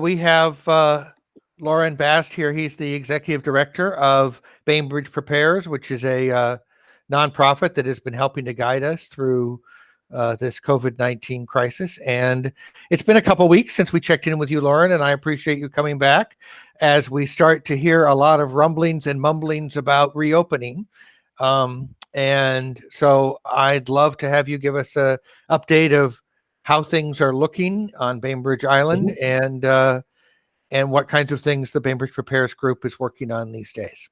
We have Loren Bast here. He's the executive director of Bainbridge Prepares, which is a nonprofit that has been helping to guide us through this COVID-19 crisis. And it's been a couple weeks since we checked in with you, Loren, and I appreciate you coming back as we start to hear a lot of rumblings and mumblings about reopening. And so I'd love to have you give us an update of how things are looking on Bainbridge Island and what kinds of things the Bainbridge Prepares group is working on these days.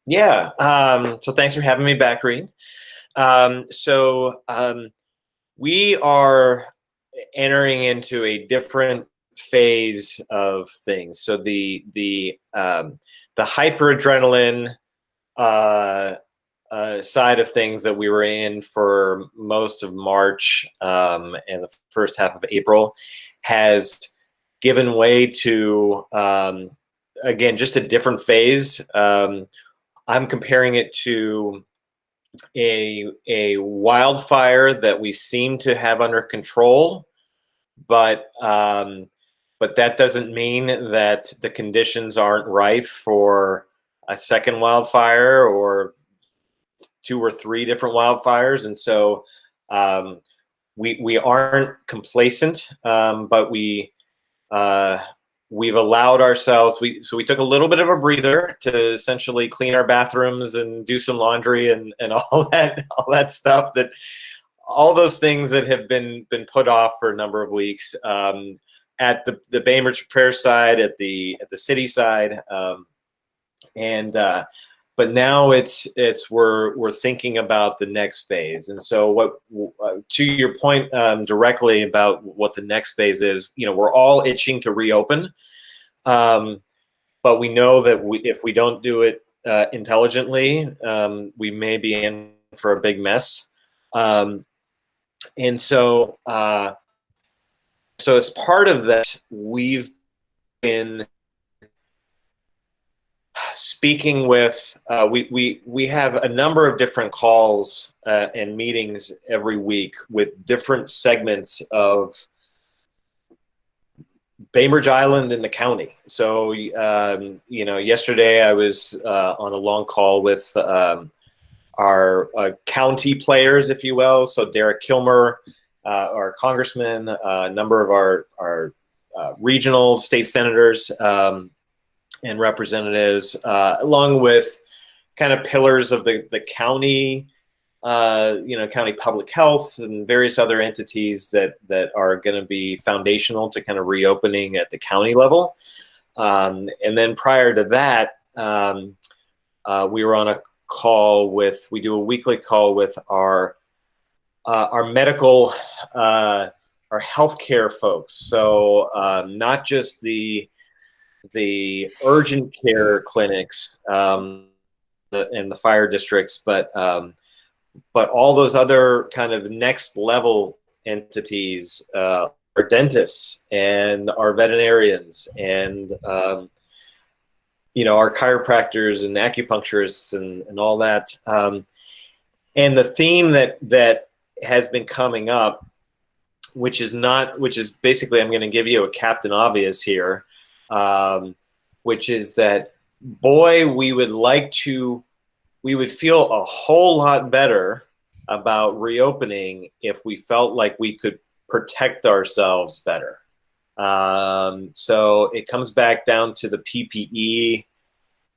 Yeah. So thanks for having me back, Reed. We are entering into a different phase of things. So the hyperadrenaline side of things that we were in for most of March and the first half of April has given way to, again, just a different phase. I'm comparing it to a wildfire that we seem to have under control, but that doesn't mean that the conditions aren't ripe for a second wildfire or 2 or 3 different wildfires. And so we aren't complacent, but we've allowed ourselves, so we took a little bit of a breather to essentially clean our bathrooms and do some laundry and all that stuff, that all those things that have been put off for a number of weeks at the Bainbridge Prepare side, at the city side, but now we're thinking about the next phase. And so what, to your point directly about what the next phase is, we're all itching to reopen, but we know that if we don't do it intelligently, we may be in for a big mess. And so as part of that, we've been speaking with, we have a number of different calls and meetings every week with different segments of Bainbridge Island and the county. So, yesterday I was on a long call with our county players, if you will. So Derek Kilmer, our congressman, a number of our regional state senators, and representatives, along with kind of pillars of the county, county public health and various other entities that are going to be foundational to kind of reopening at the county level. And then prior to that, we were on a call we do a weekly call with our medical, our healthcare folks. So not just the urgent care clinics and the fire districts, but all those other kind of next level entities, our dentists and our veterinarians and our chiropractors and acupuncturists and all that. And the theme that has been coming up, which is basically, I'm going to give you a Captain Obvious here, which is that, boy, we would feel a whole lot better about reopening if we felt like we could protect ourselves better. So it comes back down to the PPE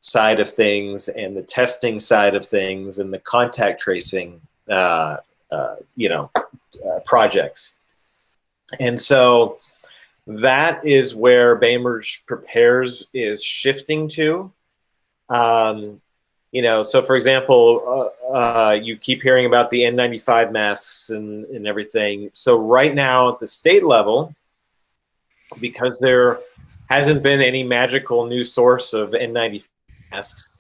side of things and the testing side of things and the contact tracing, projects. And so that is where Bainbridge Prepares is shifting to. So for example, you keep hearing about the N95 masks and everything. So right now at the state level, because there hasn't been any magical new source of N95 masks,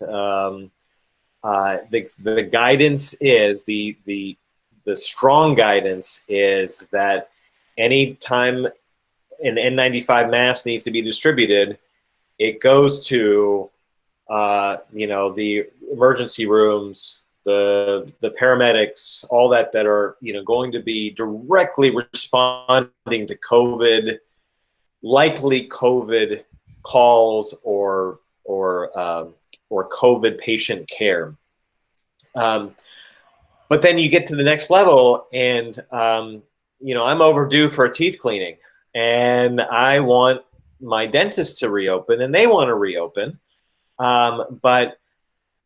the guidance is, the strong guidance is that any time an N95 mask needs to be distributed, it goes to the emergency rooms, the paramedics, all that are going to be directly responding to COVID likely COVID calls or COVID patient care. But then you get to the next level, and I'm overdue for a teeth cleaning, and I want my dentist to reopen, and they want to reopen, but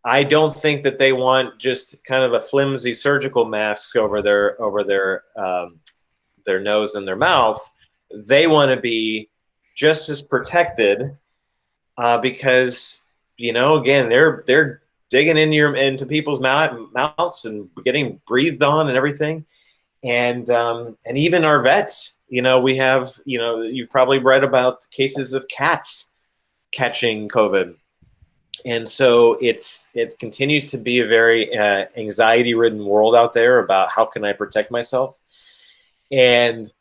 I don't think that they want just kind of a flimsy surgical mask over their nose and their mouth. They want to be just as protected because again they're digging into people's mouths and getting breathed on and everything, and even our vets. We have you've probably read about cases of cats catching COVID. And so it continues to be a very anxiety-ridden world out there about how can I protect myself. And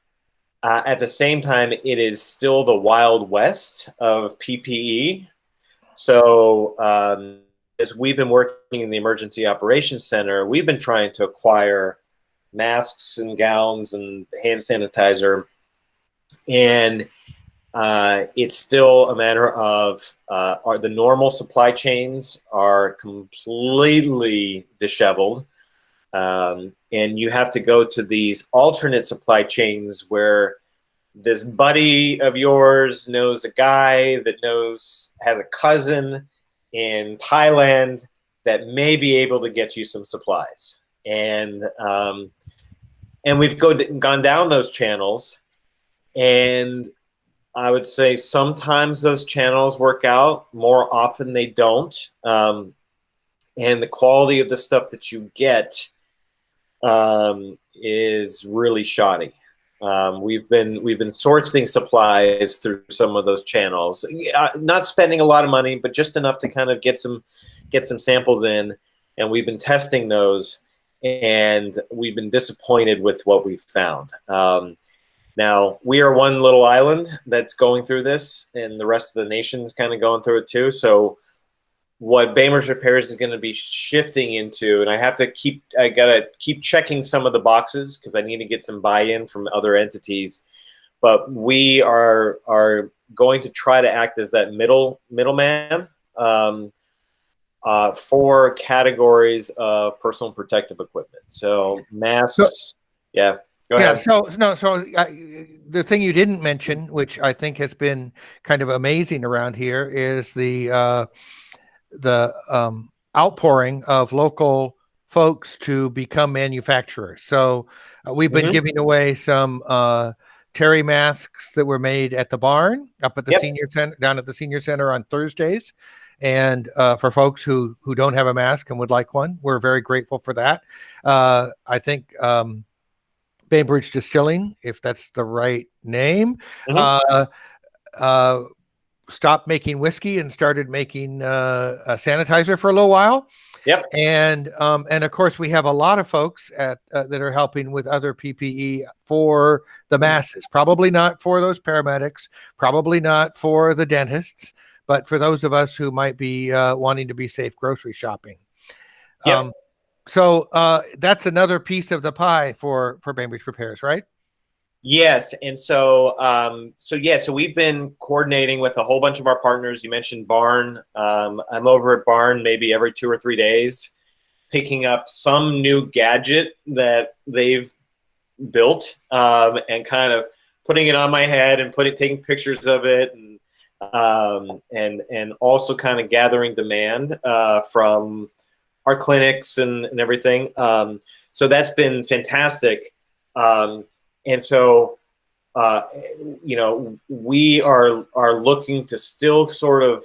at the same time, it is still the Wild West of PPE. So as we've been working in the Emergency Operations Center, we've been trying to acquire masks and gowns and hand sanitizer. And it's still a matter of the normal supply chains are completely disheveled. And you have to go to these alternate supply chains where this buddy of yours knows a guy that has a cousin in Thailand that may be able to get you some supplies. And we've gone down those channels, and I would say sometimes those channels work out. More often they don't. And the quality of the stuff that you get is really shoddy. We've been sourcing supplies through some of those channels, not spending a lot of money, but just enough to kind of get some samples in. And we've been testing those, and we've been disappointed with what we've found. Now, we are one little island that's going through this, and the rest of the nation's kind of going through it too. So what Bainbridge Repairs is going to be shifting into, and I got to keep checking some of the boxes because I need to get some buy-in from other entities. But we are going to try to act as that middleman for categories of personal protective equipment. So masks, yeah. Go ahead. So the thing you didn't mention, which I think has been kind of amazing around here, is the outpouring of local folks to become manufacturers. So we've been giving away some Terry masks that were made at the barn up at the senior center, down at the senior center on Thursdays. And for folks who don't have a mask and would like one, we're very grateful for that. I think Bainbridge Distilling, if that's the right name, stopped making whiskey and started making a sanitizer for a little while. Yep. And of course, we have a lot of folks that are helping with other PPE for the masses. Probably not for those paramedics, probably not for the dentists, but for those of us who might be wanting to be safe grocery shopping. Yep. So that's another piece of the pie for Bainbridge Repairs, right? Yes, and so we've been coordinating with a whole bunch of our partners. You mentioned Barn. I'm over at Barn maybe every 2 or 3 days, picking up some new gadget that they've built and kind of putting it on my head and taking pictures of it, and also kind of gathering demand from our clinics and everything. So that's been fantastic. And so, we are looking to still sort of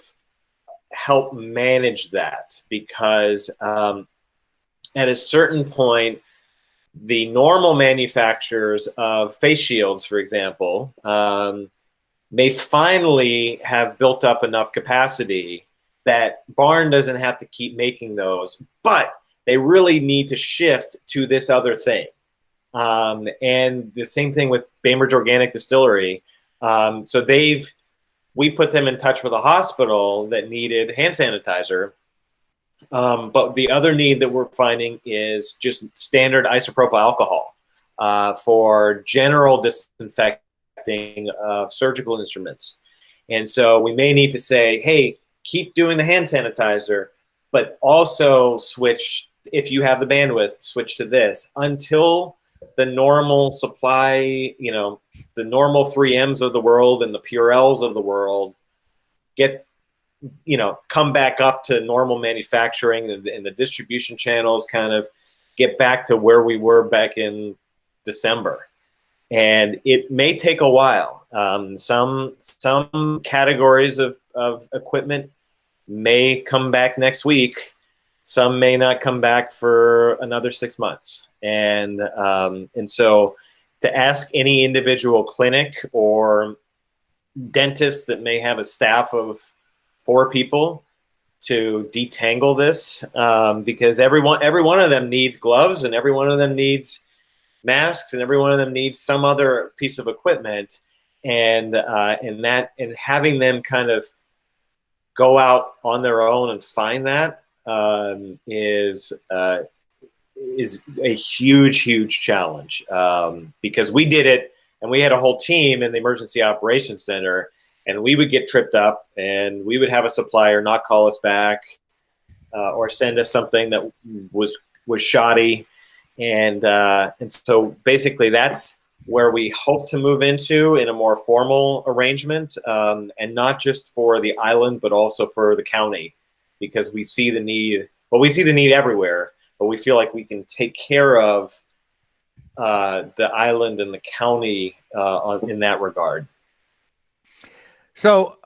help manage that because at a certain point, the normal manufacturers of face shields, for example, may finally have built up enough capacity that Barn doesn't have to keep making those, but they really need to shift to this other thing. And the same thing with Bainbridge Organic Distillery. So we put them in touch with a hospital that needed hand sanitizer. But the other need that we're finding is just standard isopropyl alcohol for general disinfecting disinfecting surgical instruments. And so we may need to say, hey, keep doing the hand sanitizer, but also switch, if you have the bandwidth, switch to this until the normal supply, the normal 3Ms of the world and the Purells of the world get, come back up to normal manufacturing, and the distribution channels kind of get back to where we were back in December. And it may take a while. Some categories of equipment may come back next week. Some may not come back for another 6 months. And so to ask any individual clinic or dentist that may have a staff of 4 people to detangle this, because every one of them needs gloves, and every one of them needs masks, and every one of them needs some other piece of equipment, and having them kind of go out on their own and find that is a huge challenge, because we did it, and we had a whole team in the emergency operations center, and we would get tripped up, and we would have a supplier not call us back or send us something that was shoddy, and so basically that's where we hope to move into in a more formal arrangement, and not just for the island, but also for the county, because we see the need. Well, we see the need everywhere, but we feel like we can take care of the island and the county in that regard. So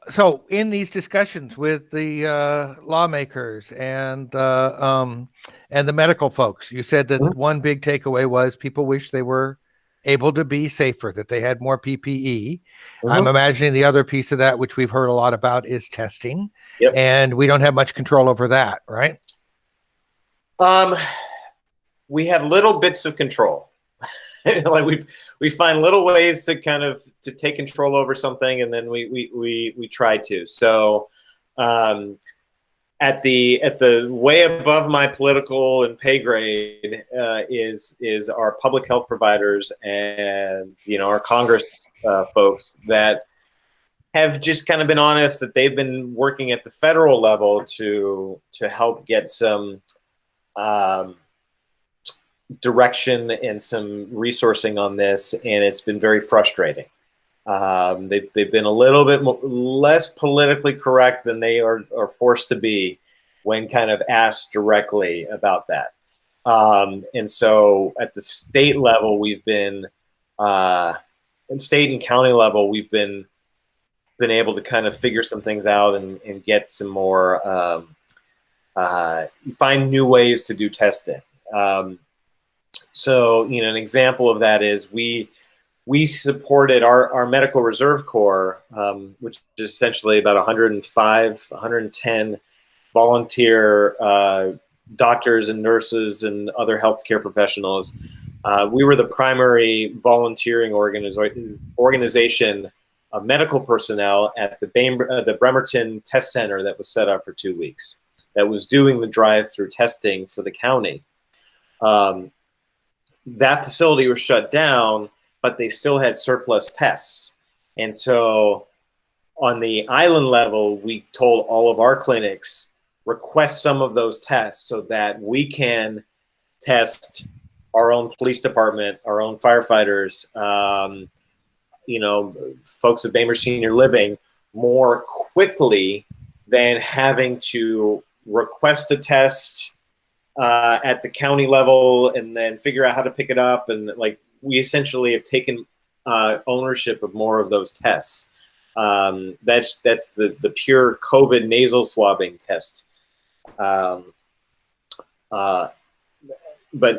in these discussions with the lawmakers and the medical folks, you said that one big takeaway was people wish they were able to be safer, that they had more PPE. I'm imagining the other piece of that, which we've heard a lot about, is testing. Yep. And we don't have much control over that, right? We have little bits of control. Like we find little ways to kind of to take control over something, and then we try to. So at the way above my political and pay grade is our public health providers and our Congress folks that have just kind of been honest that they've been working at the federal level to help get some direction and some resourcing on this, and it's been very frustrating. They've been a little bit less politically correct than they are forced to be when kind of asked directly about that. And so at the state level, we've been, and state and county level, we've been able to kind of figure some things out and get some more, find new ways to do testing. So, an example of that is we supported our Medical Reserve Corps, which is essentially about 110 volunteer doctors and nurses and other healthcare professionals. We were the primary volunteering organization of medical personnel at the Bremerton Test Center that was set up for 2 weeks, that was doing the drive-through testing for the county. That facility was shut down, but they still had surplus tests. And so on the island level, we told all of our clinics, request some of those tests so that we can test our own police department, our own firefighters, folks at Bainbridge Senior Living more quickly than having to request a test at the county level and then figure out how to pick it up. And we essentially have taken ownership of more of those tests. That's the pure COVID nasal swabbing test. But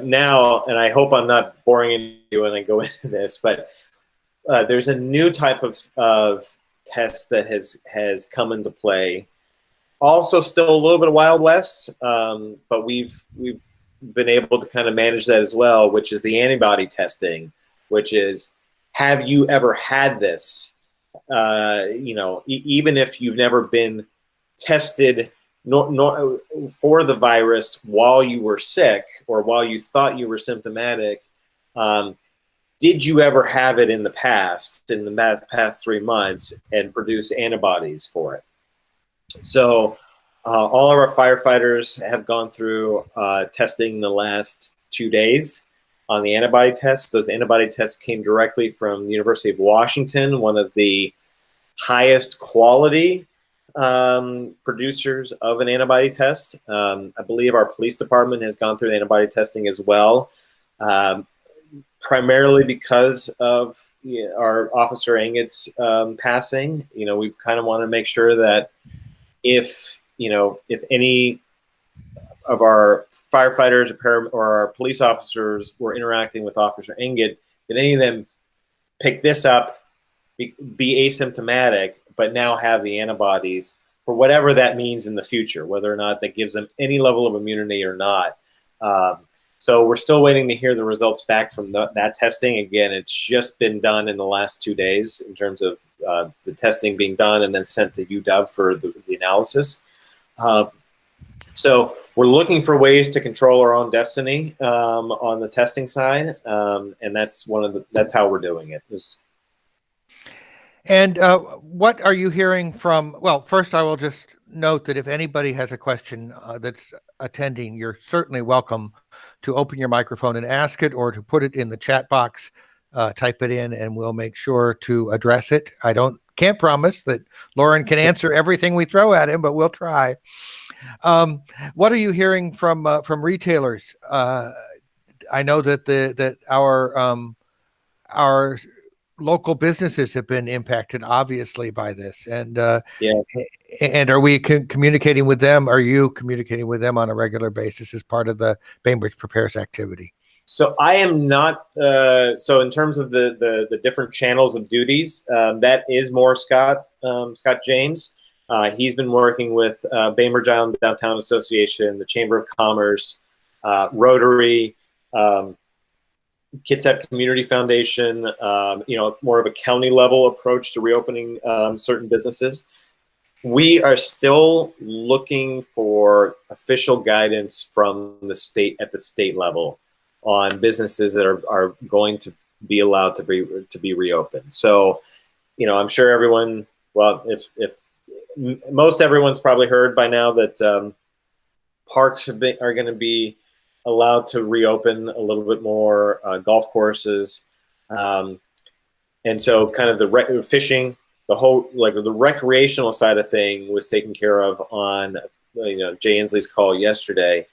now, and I hope I'm not boring you when I go into this, but there's a new type of test that has come into play. Also still a little bit of Wild West, but we've been able to kind of manage that as well, which is the antibody testing, which is, have you ever had this? Even if you've never been tested for the virus while you were sick or while you thought you were symptomatic, did you ever have it in the past, in the past 3 months, and produce antibodies for it? So all of our firefighters have gone through testing in the last 2 days on the antibody tests. Those antibody tests came directly from the University of Washington, one of the highest quality producers of an antibody test. I believe our police department has gone through the antibody testing as well, primarily because of our Officer Angett's passing. We kind of want to make sure that if any of our firefighters or our police officers were interacting with Officer Anggett, that any of them pick this up, be asymptomatic, but now have the antibodies for whatever that means in the future, whether or not that gives them any level of immunity or not. So we're still waiting to hear the results back from that testing. Again, it's just been done in the last 2 days in terms of the testing being done and then sent to UW for the analysis. So we're looking for ways to control our own destiny on the testing side, and that's how we're doing it. And what are you hearing from? Well, first, I will just note that if anybody has a question that's attending, you're certainly welcome to open your microphone and ask it, or to put it in the chat box, type it in, and we'll make sure to address it. Can't promise that Loren can answer everything we throw at him, but we'll try. What are you hearing from retailers? I know that our local businesses have been impacted, obviously, by this, and and are we communicating with them? Are you communicating with them on a regular basis as part of the Bainbridge Prepares activity? So I am not. So in terms of the different channels of duties, that is more Scott James. He's been working with Bainbridge Island Downtown Association, the Chamber of Commerce, Rotary, Kitsap Community Foundation. More of a county level approach to reopening certain businesses. We are still looking for official guidance from the state at the state level on businesses that are going to be allowed to be reopened. So, I'm sure everyone. Well, if most everyone's probably heard by now that parks are going to be allowed to reopen a little bit more, golf courses, and so kind of the fishing, the whole the recreational side of thing was taken care of on Jay Inslee's call yesterday.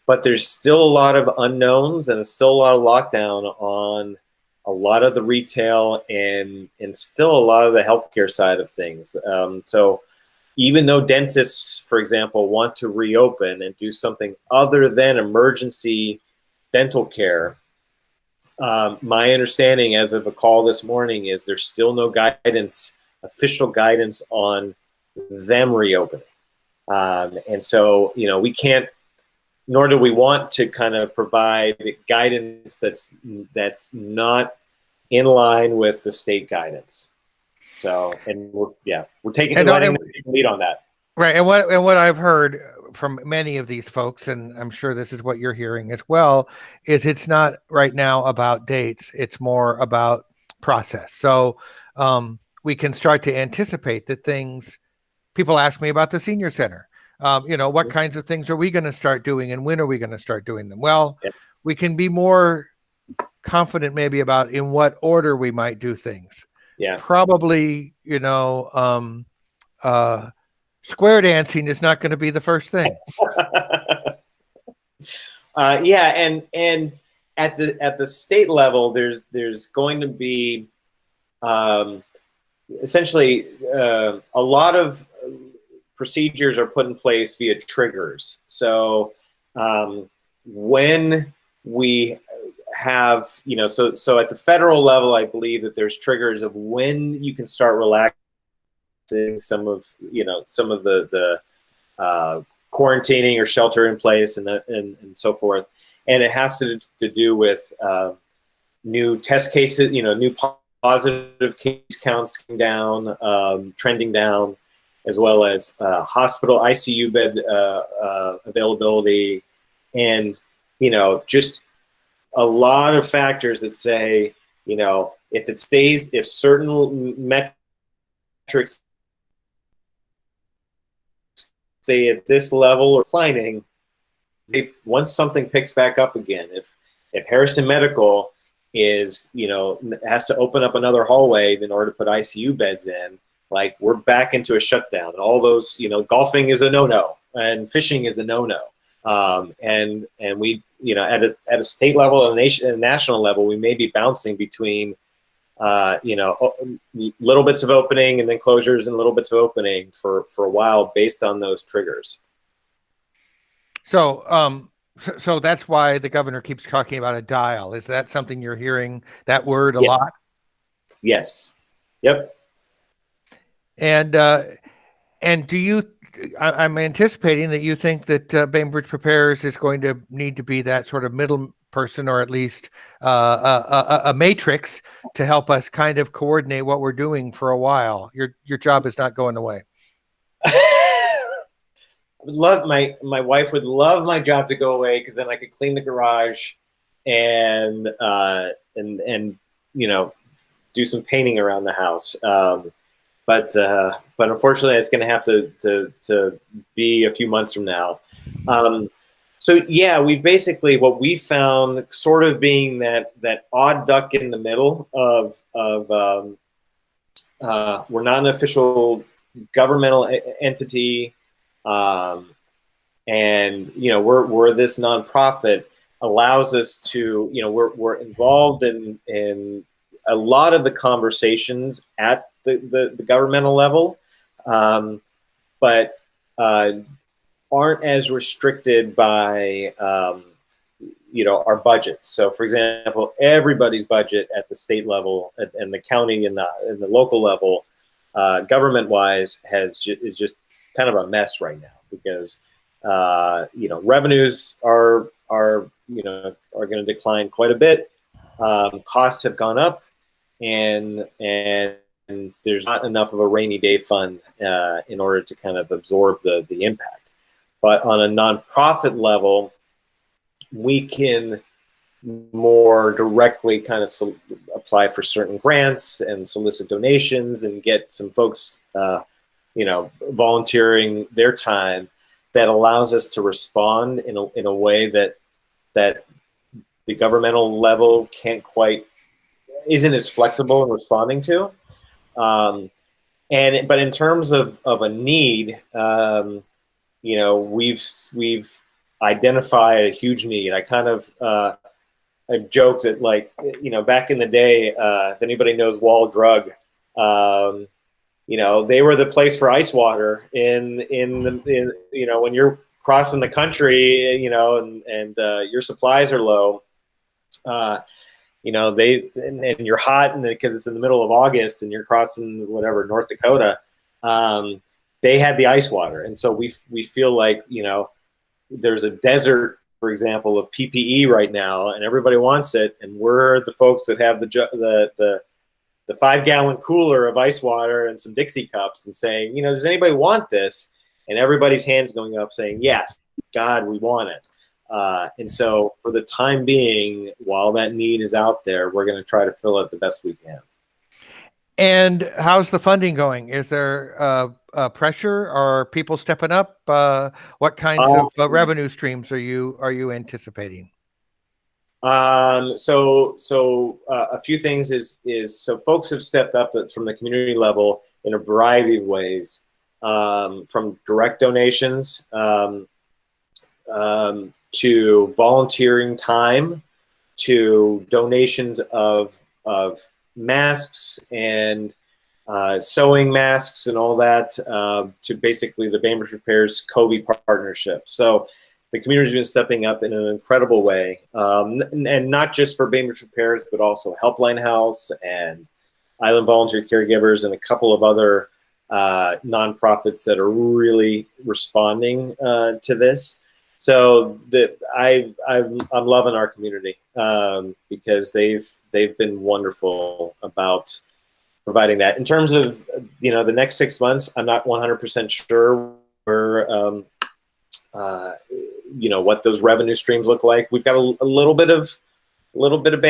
But there's still a lot of unknowns and still a lot of lockdown on a lot of the retail and still a lot of the healthcare side of things. So even though dentists, for example, want to reopen and do something other than emergency dental care, my understanding as of a call this morning is there's still no guidance, official guidance on them reopening. And so, we can't, nor do we want to kind of provide guidance that's not in line with the state guidance. So, and we're taking the lead on that. Right. And what I've heard from many of these folks, and I'm sure this is what you're hearing as well, is it's not right now about dates. It's more about process. So we can start to anticipate that people ask me about the senior center. What kinds of things are we going to start doing, and when are we going to start doing them? Well, we can be more confident maybe about in what order we might do things. Yeah. Probably, square dancing is not going to be the first thing. And at the state level, there's going to be essentially a lot of procedures are put in place via triggers. So when we have, so at the federal level, I believe that there's triggers of when you can start relaxing some of the quarantining or shelter in place and so forth. And it has to do with new test cases, new positive case counts down, trending down, as well as hospital ICU bed availability, and just a lot of factors that say, if certain metrics stay at this level or declining, once something picks back up again, if Harrison Medical has to open up another hallway in order to put ICU beds in, like, we're back into a shutdown. And all those, golfing is a no-no and fishing is a no-no. And we, at a state level and a national level, we may be bouncing between, little bits of opening and then closures and little bits of opening for a while based on those triggers. So, so that's why the governor keeps talking about a dial. Is that something you're hearing that word a lot? Yes. Yep. And do you? I'm anticipating that you think that Bainbridge Prepares is going to need to be that sort of middle person, or at least a matrix to help us kind of coordinate what we're doing for a while. Your job is not going away. My wife would love my job to go away, because then I could clean the garage and do some painting around the house. But unfortunately, it's going to have to be a few months from now. So yeah, we basically, what we found, sort of being that odd duck in the middle of we're not an official governmental entity, and we're this nonprofit, allows us to, we're involved in a lot of the conversations at the governmental level, but aren't as restricted by our budgets. So, for example, everybody's budget at the state level and the county and the local level, government-wise, is just kind of a mess right now, because revenues are going to decline quite a bit. Costs have gone up, and there's not enough of a rainy day fund in order to kind of absorb the impact. But on a nonprofit level, we can more directly kind of apply for certain grants and solicit donations and get some folks, volunteering their time, that allows us to respond in a way that the governmental level isn't as flexible in responding to. But in terms of a need, we've identified a huge need. I kind of I joked that, like, back in the day, if anybody knows Wall Drug, they were the place for ice water in when you're crossing the country, and your supplies are low. And you're hot, and because it's in the middle of August and you're crossing North Dakota, they had the ice water. And so we feel like, there's a desert, for example, of PPE right now, and everybody wants it. And we're the folks that have the 5-gallon cooler of ice water and some Dixie cups, and saying, does anybody want this? And everybody's hands going up saying, yes, God, we want it. And so for the time being, while that need is out there, we're going to try to fill it the best we can. And how's the funding going? Is there pressure? Are people stepping up? What kinds of revenue streams are you anticipating? So a few things is so folks have stepped up from the community level in a variety of ways, from direct donations, to volunteering time, to donations of masks and sewing masks and all that, to basically the Bainbridge Prepares COVID partnership. So the community's been stepping up in an incredible way, and not just for Bainbridge Prepares, but also Helpline House and Island Volunteer Caregivers and a couple of other nonprofits that are really responding to this. So I'm loving our community, because they've been wonderful about providing that. In terms of the next 6 months, I'm not 100% sure where what those revenue streams look like. We've got a little bit of little bit of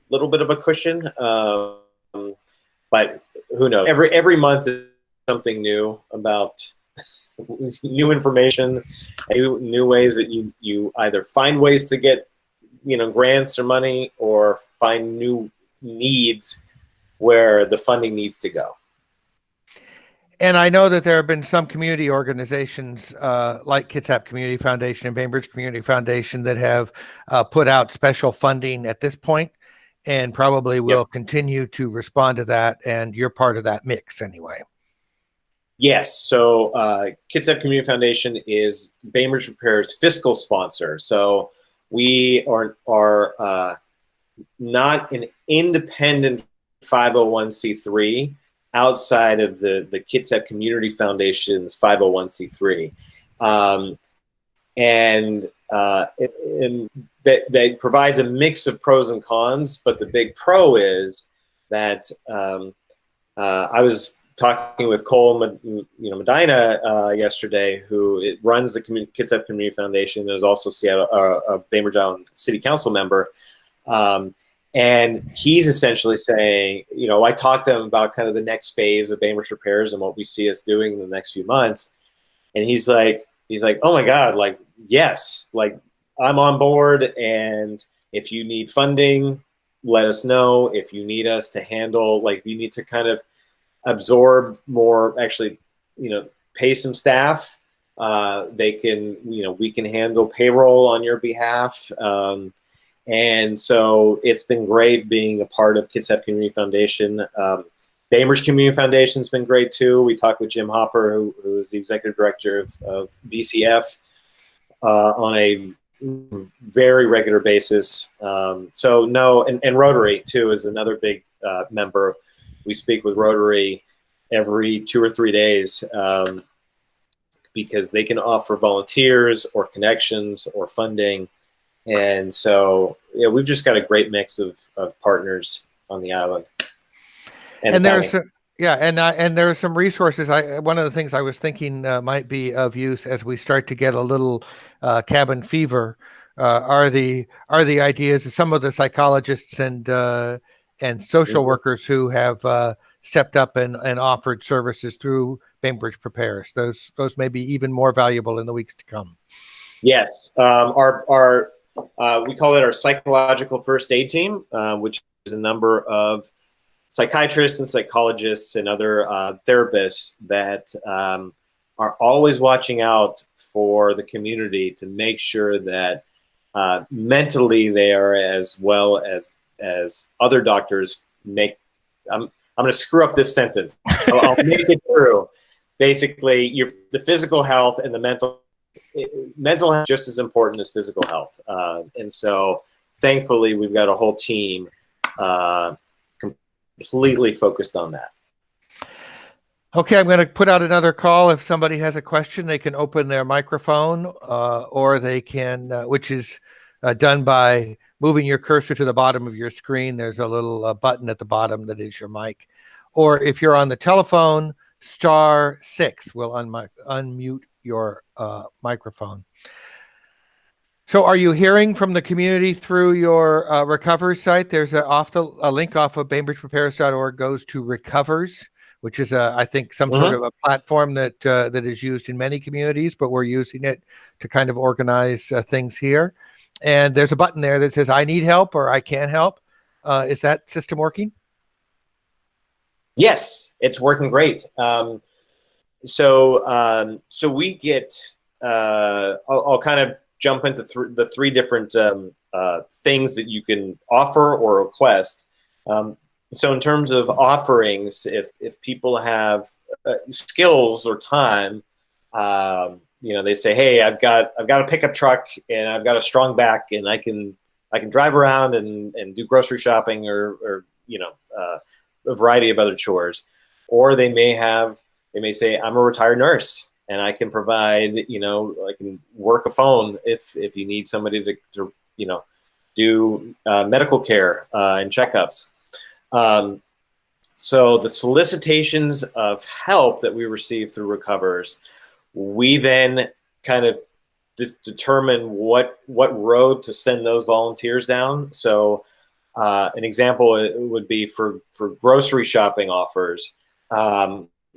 little bit of a cushion. But who knows? Every month is something new about new information, new ways that you either find ways to get grants or money, or find new needs where the funding needs to go. And I know that there have been some community organizations like Kitsap Community Foundation and Bainbridge Community Foundation that have put out special funding at this point, and probably will continue to respond to that. And you're part of that mix anyway. Yes. So Kitsap Community Foundation is Bainbridge Prepare's fiscal sponsor. So we are not an independent 501c3 outside of the Kitsap Community Foundation 501c3. And that provides a mix of pros and cons, but the big pro is that I was talking with Cole Medina yesterday, who runs the Kitsap Community Foundation and is also a Bainbridge Island City Council member. And he's essentially saying, I talked to him about kind of the next phase of Bainbridge Repairs and what we see us doing in the next few months. And he's like, oh my God, like, yes, like I'm on board. And if you need funding, let us know. If you need us to handle, like, you need to kind of absorb more, actually, pay some staff. We can handle payroll on your behalf. And so it's been great being a part of Kitsap Community Foundation. Bainbridge Community Foundation has been great too. We talked with Jim Hopper, who is the executive director of BCF, on a very regular basis. And Rotary too is another big member. We speak with Rotary every 2 or 3 days because they can offer volunteers or connections or funding. And so we've just got a great mix of partners on the island. And there's and there are some resources. One of the things I was thinking might be of use as we start to get a little cabin fever are the ideas of some of the psychologists and social workers who have stepped up and offered services through Bainbridge Prepares. Those may be even more valuable in the weeks to come. Yes, we call it our psychological first aid team, which is a number of psychiatrists and psychologists and other therapists that are always watching out for the community to make sure that mentally they are as well as other doctors make. I'm going to screw up this sentence. I'll make it through. Basically, the physical health and the mental health is just as important as physical health. And so thankfully, we've got a whole team completely focused on that. Okay, I'm going to put out another call. If somebody has a question, they can open their microphone or they can, which is done by moving your cursor to the bottom of your screen. There's a little button at the bottom that is your mic. Or if you're on the telephone, *6 will unmute your microphone. So are you hearing from the community through your Recover site? There's a link off of BainbridgePrepares.org goes to Recovers, which is I think some sort of a platform that is used in many communities, but we're using it to kind of organize things here. And there's a button there that says I need help or I can help. Is that system working? Yes, it's working great. So we get, I'll kind of jump into the three different things that you can offer or request. So in terms of offerings, if people have skills or time, they say, hey, I've got a pickup truck and I've got a strong back and I can drive around and do grocery shopping or a variety of other chores. Or they may say, I'm a retired nurse and I can provide, I can work a phone if you need somebody to do medical care and checkups. So the solicitations of help that we receive through Recovers, we then kind of determine what road to send those volunteers down. So an example would be for grocery shopping offers.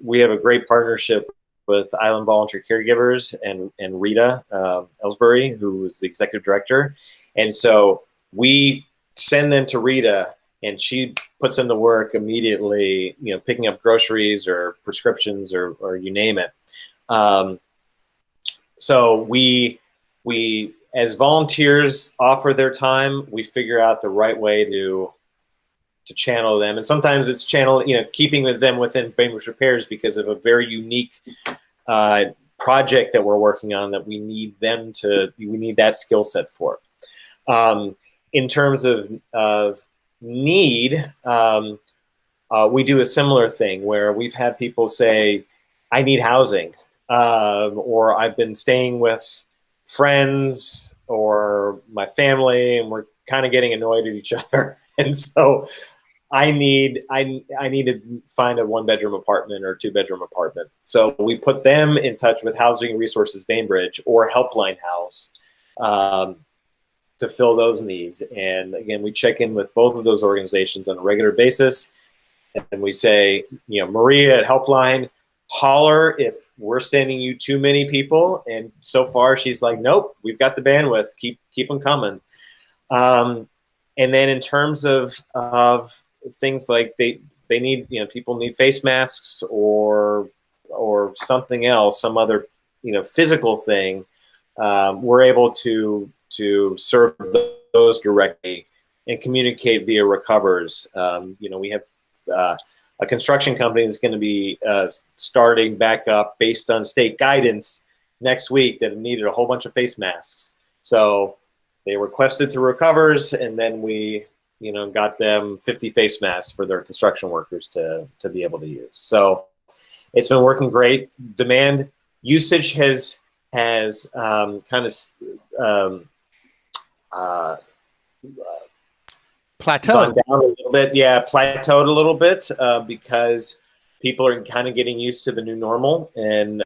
We have a great partnership with Island Volunteer Caregivers and Rita Ellsbury, who is the executive director. And so we send them to Rita, and she puts them to work immediately, picking up groceries or prescriptions or you name it. So we as volunteers offer their time, we figure out the right way to channel them. And sometimes it's keeping them within Bainbridge Repairs because of a very unique project that we're working on that we need that skill set for. In terms of need, we do a similar thing where we've had people say, I need housing, or I've been staying with friends or my family and we're kind of getting annoyed at each other. And so I need to find a 1-bedroom apartment or 2-bedroom apartment. So we put them in touch with Housing Resources Bainbridge or Helpline House to fill those needs. And again, we check in with both of those organizations on a regular basis. And we say, Maria at Helpline, holler if we're sending you too many people. And so far she's like, nope, we've got the bandwidth. Keep them coming. And then in terms of things like they need, people need face masks or something else, some other, physical thing, we're able to serve those directly and communicate via recovers. We have a construction company that's going to be starting back up based on state guidance next week that needed a whole bunch of face masks. So they requested through recovers, and then we got them 50 face masks for their construction workers to be able to use. So it's been working great. Demand usage has kind of plateaued. Gone down a little bit. Yeah, plateaued a little bit because people are kind of getting used to the new normal and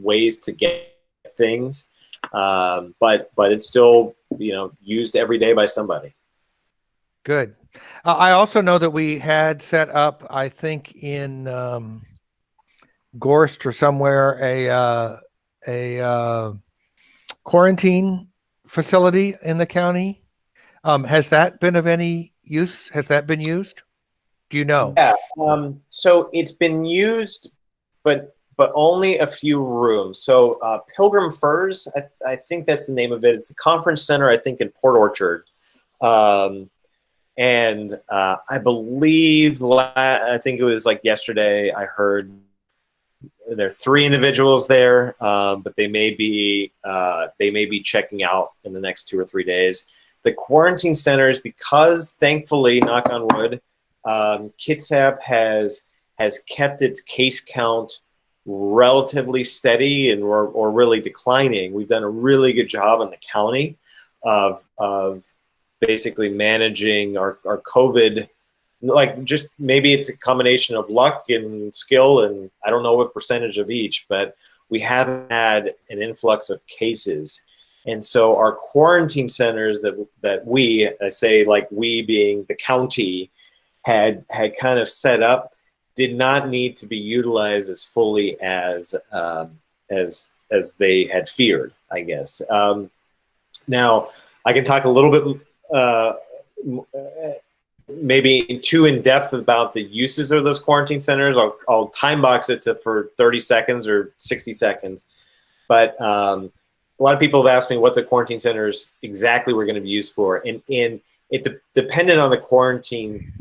ways to get things. But it's still used every day by somebody. Good. I also know that we had set up, I think in Gorst or somewhere, a quarantine facility in the county. Has that been of any use? Has that been used? Do you know? Yeah. So it's been used, but only a few rooms. So Pilgrim Firs, I think that's the name of it. It's a conference center, I think, in Port Orchard. And I believe, I think it was like yesterday, I heard there are 3 individuals there, but they may be checking out in the next 2 or 3 days. The quarantine centers, because thankfully, knock on wood, Kitsap has kept its case count relatively steady or really declining. We've done a really good job in the county of basically managing our COVID. Like, just maybe it's a combination of luck and skill, and I don't know what percentage of each, but we haven't had an influx of cases. And so our quarantine centers that I say like we being the county, had kind of set up, did not need to be utilized as fully as they had feared, I guess. Now, I can talk a little bit maybe too in depth about the uses of those quarantine centers. I'll time box it for 30 seconds or 60 seconds. But a lot of people have asked me what the quarantine centers exactly were going to be used for. And it depended on the quarantine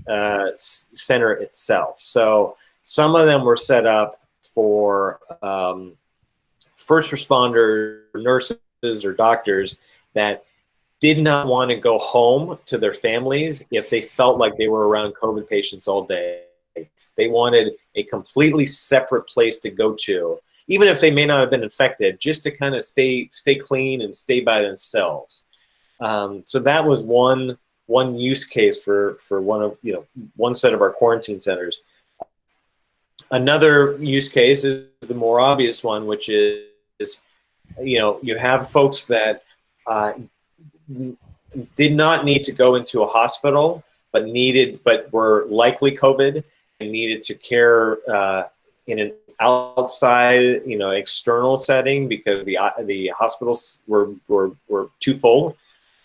center itself. So some of them were set up for first responders, nurses, or doctors that did not want to go home to their families if they felt like they were around COVID patients all day. They wanted a completely separate place to go to, even if they may not have been infected, just to kind of stay clean and stay by themselves. So that was one use case for one set of our quarantine centers. Another use case is the more obvious one, which is you have folks that did not need to go into a hospital, but were likely COVID and needed to care in an outside, external setting because the hospitals were too full,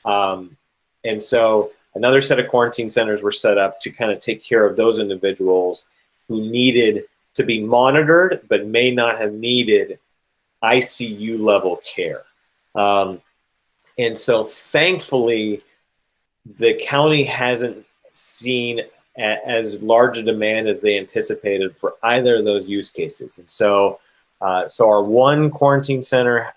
and so another set of quarantine centers were set up to kind of take care of those individuals who needed to be monitored but may not have needed ICU level care. And so thankfully, the county hasn't seen as large a demand as they anticipated for either of those use cases. And so, so our one quarantine center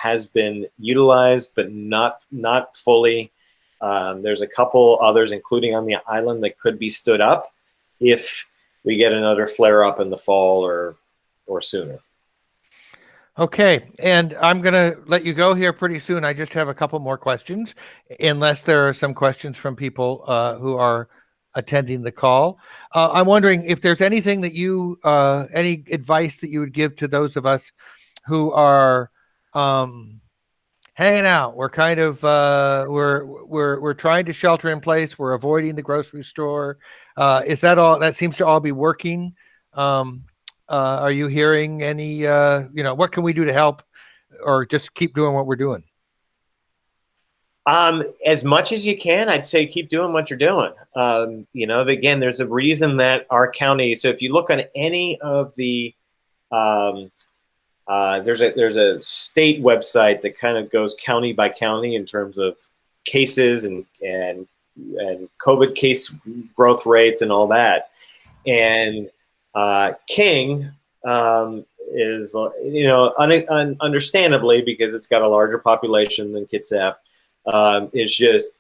has been utilized, but not fully. There's a couple others, including on the island, that could be stood up if we get another flare up in the fall or sooner. Okay, and I'm going to let you go here pretty soon. I just have a couple more questions, unless there are some questions from people who are attending the call. I'm wondering if there's anything that any advice that you would give to those of us who are hanging out. We're kind of we're trying to shelter in place. We're avoiding the grocery store. Is that all? That seems to all be working. Are you hearing any, what can we do to help, or just keep doing what we're doing? As much as you can, I'd say keep doing what you're doing. Again, there's a reason that our county, so if you look on any of the, there's a state website that kind of goes county by county in terms of cases and COVID case growth rates and all that. And King is, understandably, because it's got a larger population than Kitsap, is just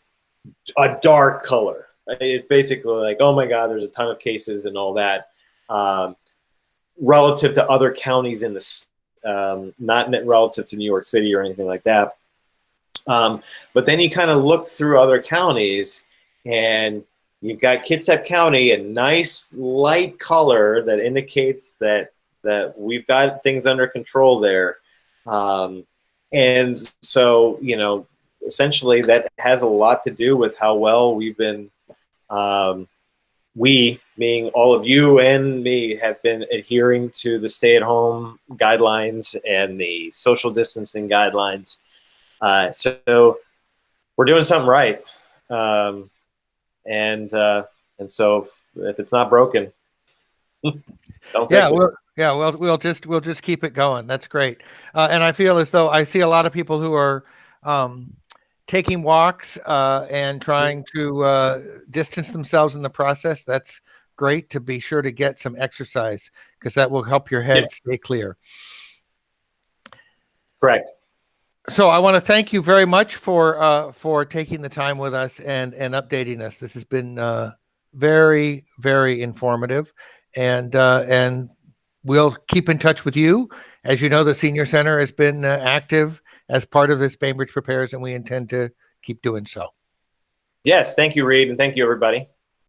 a dark color. It's basically like, oh my God, there's a ton of cases and all that, relative to other counties in the, not relative to New York City or anything like that. But then you kind of look through other counties, and you've got Kitsap County, a nice light color that indicates that we've got things under control there. And so, essentially that has a lot to do with how well we've been, we, meaning all of you and me, have been adhering to the stay-at-home guidelines and the social distancing guidelines. So we're doing something right. And so if it's not broken, don't fix it. We'll just keep it going. That's great. And I feel as though I see a lot of people who are taking walks and trying to distance themselves in the process. That's great. To be sure to get some exercise, because that will help your head stay clear. Correct. So I want to thank you very much for taking the time with us and updating us. This has been very, very informative, and we'll keep in touch with you. As you know, the Senior Center has been active as part of this Bainbridge Prepares, and we intend to keep doing so. Yes, thank you, Reed, and thank you, everybody.